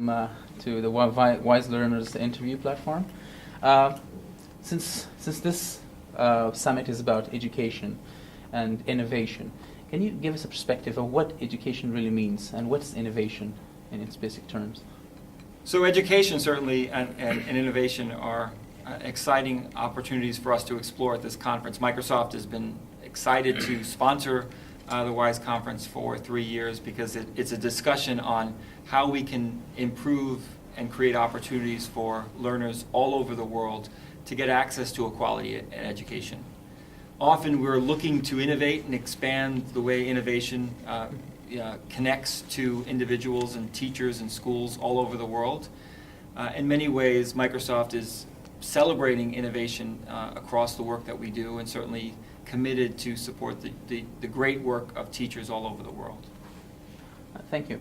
To the Wise Learners interview platform. Since this summit is about education and innovation, can you give us a perspective of what education really means and what's innovation in its basic terms? So education certainly and innovation are exciting opportunities for us to explore at this conference. Microsoft has been excited to sponsor the WISE conference for 3 years because it's a discussion on how we can improve and create opportunities for learners all over the world to get access to a quality education. Often we're looking to innovate and expand the way innovation connects to individuals and teachers and schools all over the world. In many ways, Microsoft is celebrating innovation across the work that we do, and certainly committed to support the great work of teachers all over the world. Thank you.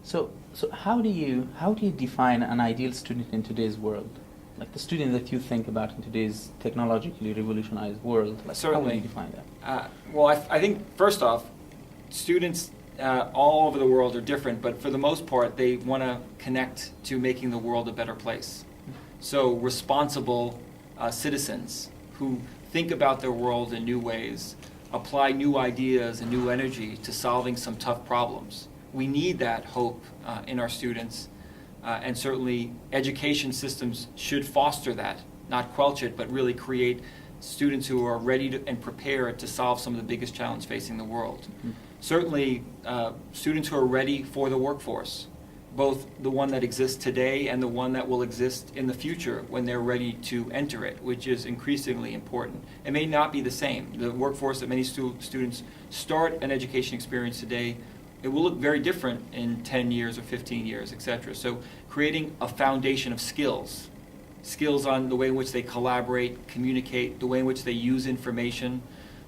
So how do you define an ideal student in today's world? Like the student that you think about in today's technologically revolutionized world. Like Certainly. How would you define that? Well, I think first off, students all over the world are different, but for the most part, they want to connect to making the world a better place. So responsible citizens who think about their world in new ways, apply new ideas and new energy to solving some tough problems. We need that hope in our students, and certainly education systems should foster that, not quelch it, but really create students who are ready to, and prepared to solve some of the biggest challenges facing the world. Mm-hmm. Certainly, students who are ready for the workforce, both the one that exists today and the one that will exist in the future when they're ready to enter it, which is increasingly important. It may not be the same. The workforce that many students start an education experience today, it will look very different in 10 years or 15 years, etc. So creating a foundation of skills on the way in which they collaborate, communicate, the way in which they use information,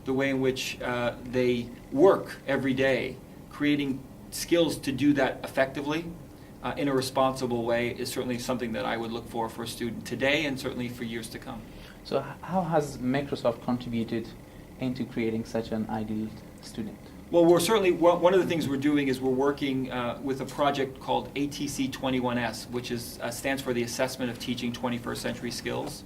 the way in which they work every day, creating skills to do that effectively in a responsible way is certainly something that I would look for a student today and certainly for years to come. So how has Microsoft contributed into creating such an ideal student? Well, we're certainly, one of the things we're doing is we're working with a project called ATC 21S, which stands for the Assessment of Teaching 21st Century Skills.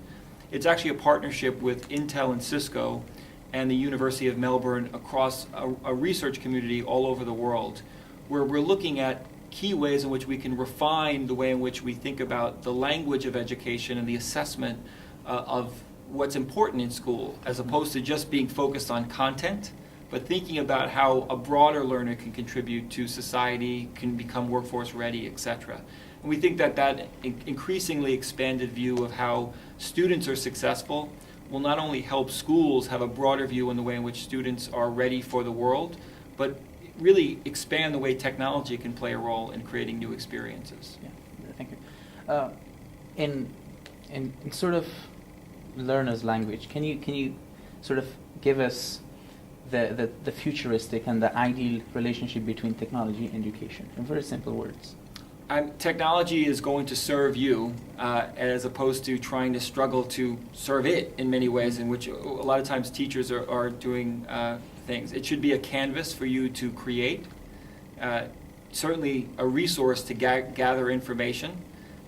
It's actually a partnership with Intel and Cisco and the University of Melbourne across a research community all over the world, where we're looking at key ways in which we can refine the way in which we think about the language of education and the assessment of what's important in school, as opposed to just being focused on content, but thinking about how a broader learner can contribute to society, can become workforce ready, etc. And we think that increasingly expanded view of how students are successful will not only help schools have a broader view on the way in which students are ready for the world, but really expand the way technology can play a role in creating new experiences. Yeah, thank you. In sort of learner's language, can you sort of give us the futuristic and the ideal relationship between technology and education in very simple words? Technology is going to serve you as opposed to trying to struggle to serve it in many ways, in which a lot of times teachers are doing things. It should be a canvas for you to create, certainly a resource to gather information,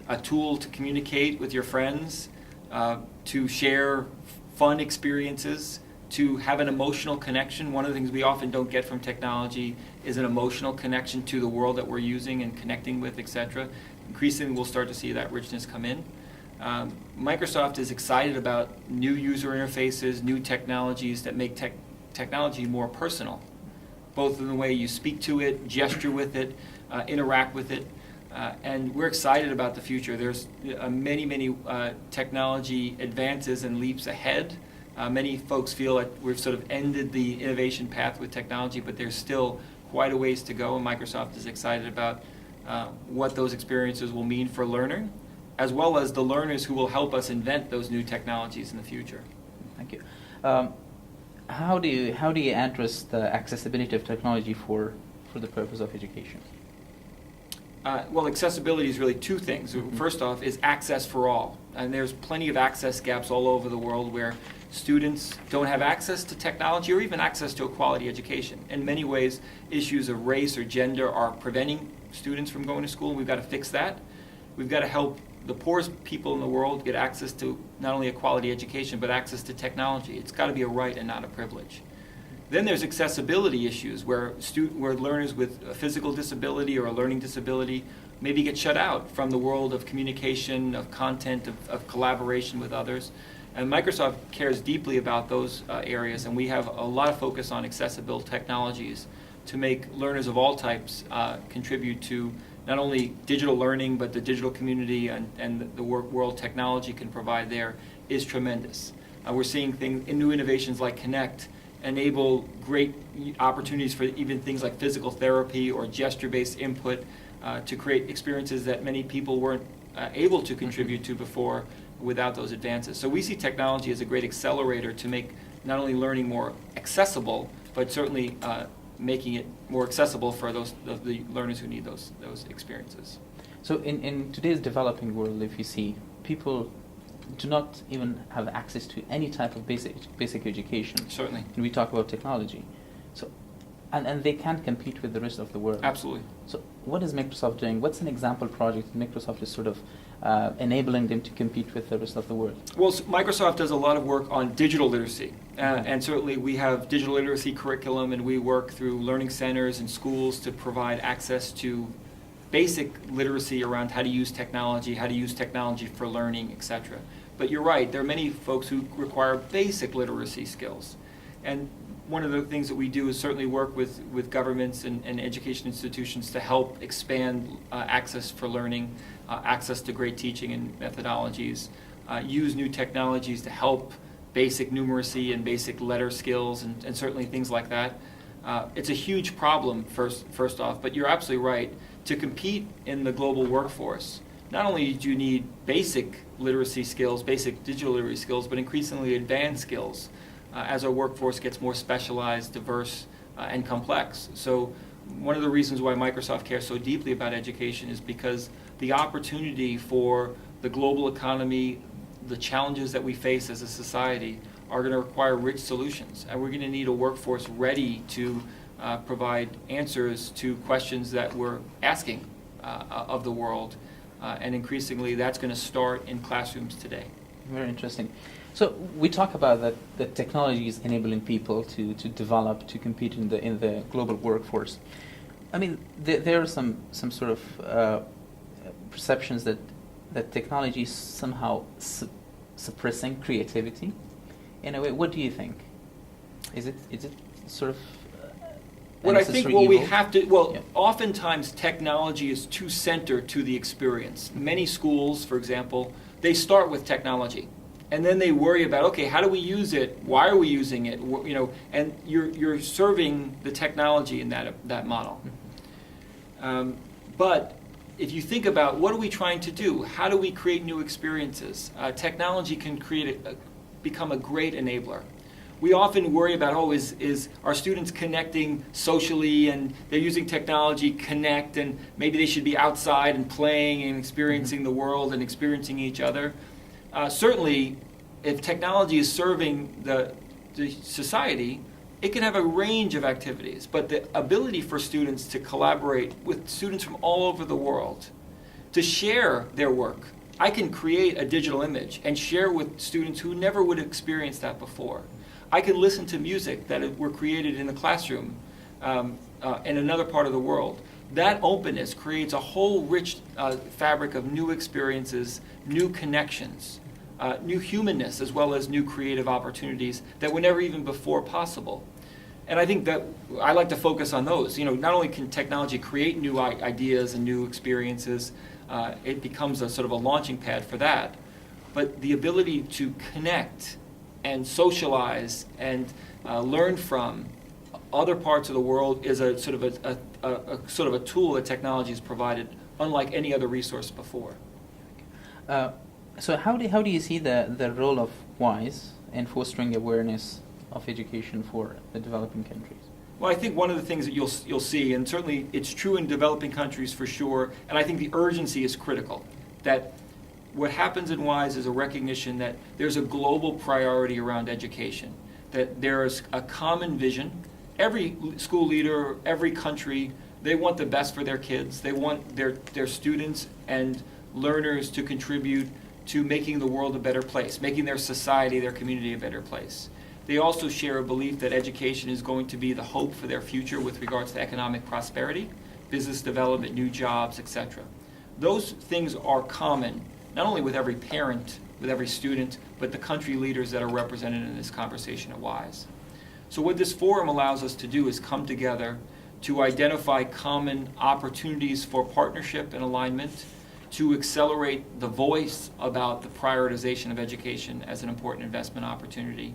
a tool to communicate with your friends, to share fun experiences, to have an emotional connection. One of the things we often don't get from technology is an emotional connection to the world that we're using and connecting with, etc. Increasingly, we'll start to see that richness come in. Microsoft is excited about new user interfaces, new technologies that make technology more personal, both in the way you speak to it, gesture with it, interact with it. And we're excited about the future. There's many technology advances and leaps ahead. Many folks feel like we've sort of ended the innovation path with technology, but there's still quite a ways to go, and Microsoft is excited about what those experiences will mean for learning, as well as the learners who will help us invent those new technologies in the future. Thank you. How do you address the accessibility of technology for the purpose of education? Well, accessibility is really two things. Mm-hmm. First off is access for all. And there's plenty of access gaps all over the world where students don't have access to technology or even access to a quality education. In many ways, issues of race or gender are preventing students from going to school. We've got to fix that. We've got to help the poorest people in the world get access to not only a quality education, but access to technology. It's got to be a right and not a privilege. Then there's accessibility issues where learners with a physical disability or a learning disability maybe get shut out from the world of communication, of content, of collaboration with others. And Microsoft cares deeply about those areas, and we have a lot of focus on accessible technologies to make learners of all types contribute to not only digital learning, but the digital community and the world technology can provide there is tremendous. We're seeing new innovations like Connect enable great opportunities for even things like physical therapy or gesture-based input to create experiences that many people weren't able to contribute to before without those advances. So we see technology as a great accelerator to make not only learning more accessible, but certainly making it more accessible for the learners who need those experiences. So in today's developing world, if you see, people do not even have access to any type of basic education. Certainly. And we talk about technology. So, and they can't compete with the rest of the world. Absolutely. So what is Microsoft doing? What's an example project that Microsoft is sort of enabling them to compete with the rest of the world? Well, Microsoft does a lot of work on digital literacy. And certainly we have digital literacy curriculum, and we work through learning centers and schools to provide access to basic literacy around how to use technology for learning, etc. But you're right, there are many folks who require basic literacy skills. And one of the things that we do is certainly work with governments and education institutions to help expand access for learning, access to great teaching and methodologies, use new technologies to help basic numeracy and basic letter skills and certainly things like that. It's a huge problem, first off, but you're absolutely right. To compete in the global workforce, not only do you need basic literacy skills, basic digital literacy skills, but increasingly advanced skills as our workforce gets more specialized, diverse, and complex. So one of the reasons why Microsoft cares so deeply about education is because the opportunity for the global economy, the challenges that we face as a society are going to require rich solutions. And we're going to need a workforce ready to provide answers to questions that we're asking of the world. And increasingly, that's going to start in classrooms today. Very interesting. So we talk about that technology is enabling people to develop, to compete in the global workforce. I mean, there are some sort of perceptions that technology is somehow suppressing creativity. In a way, what do you think? Is it sort of what I think, well, evil? we have to, well, Yeah. Oftentimes technology is too centered to the experience. Many schools, for example, they start with technology, and then they worry about, okay, how do we use it? Why are we using it? You know, and you're serving the technology in that model. But if you think about what are we trying to do, how do we create new experiences? Technology can become a great enabler. We often worry about, is our students connecting socially, and they're using technology, Connect, and maybe they should be outside and playing and experiencing the world and experiencing each other. Certainly, if technology is serving the society, it can have a range of activities, but the ability for students to collaborate with students from all over the world, to share their work. I can create a digital image and share with students who never would have experienced that before. I can listen to music that were created in the classroom in another part of the world. That openness creates a whole rich fabric of new experiences, new connections, new humanness, as well as new creative opportunities that were never even before possible. And I think that I like to focus on those. You know, not only can technology create new ideas and new experiences, it becomes a sort of a launching pad for that, but the ability to connect and socialize and learn from other parts of the world is a sort of a tool that technology has provided, unlike any other resource before. So how do you see the role of WISE in fostering awareness of education for the developing countries? Well, I think one of the things that you'll see, and certainly it's true in developing countries for sure, and I think the urgency is critical, that what happens in WISE is a recognition that there's a global priority around education, that there's a common vision. Every school leader, every country, they want the best for their kids. They want their students and learners to contribute to making the world a better place, making their society, their community a better place. They also share a belief that education is going to be the hope for their future with regards to economic prosperity, business development, new jobs, etc. Those things are common, not only with every parent, with every student, but the country leaders that are represented in this conversation at WISE. So what this forum allows us to do is come together to identify common opportunities for partnership and alignment, to accelerate the voice about the prioritization of education as an important investment opportunity,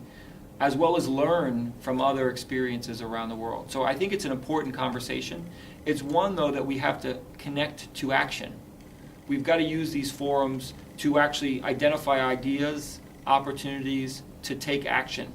as well as learn from other experiences around the world. So I think it's an important conversation. It's one, though, that we have to connect to action. We've got to use these forums to actually identify ideas, opportunities, to take action.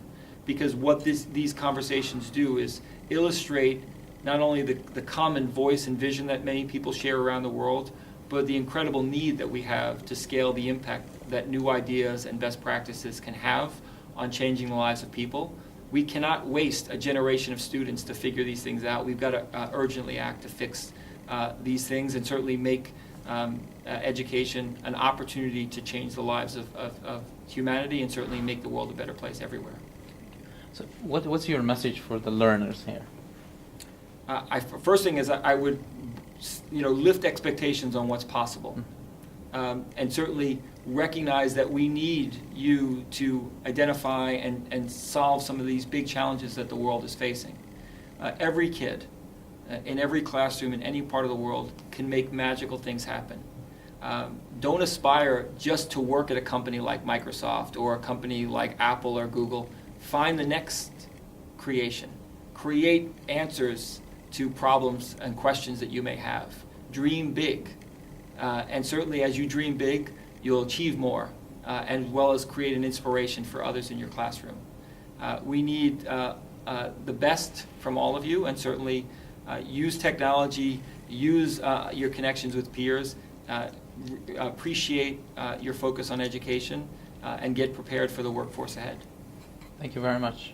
Because what these conversations do is illustrate not only the common voice and vision that many people share around the world, but the incredible need that we have to scale the impact that new ideas and best practices can have on changing the lives of people. We cannot waste a generation of students to figure these things out. We've got to urgently act to fix these things and certainly make education an opportunity to change the lives of humanity and certainly make the world a better place everywhere. So what's your message for the learners here? First thing is I would lift expectations on what's possible. And certainly recognize that we need you to identify and solve some of these big challenges that the world is facing. Every kid in every classroom in any part of the world can make magical things happen. Don't aspire just to work at a company like Microsoft or a company like Apple or Google. Find the next creation. Create answers to problems and questions that you may have. Dream big. And certainly as you dream big, you'll achieve more, as well as create an inspiration for others in your classroom. We need the best from all of you, and certainly use technology, use your connections with peers, appreciate your focus on education, and get prepared for the workforce ahead. Thank you very much.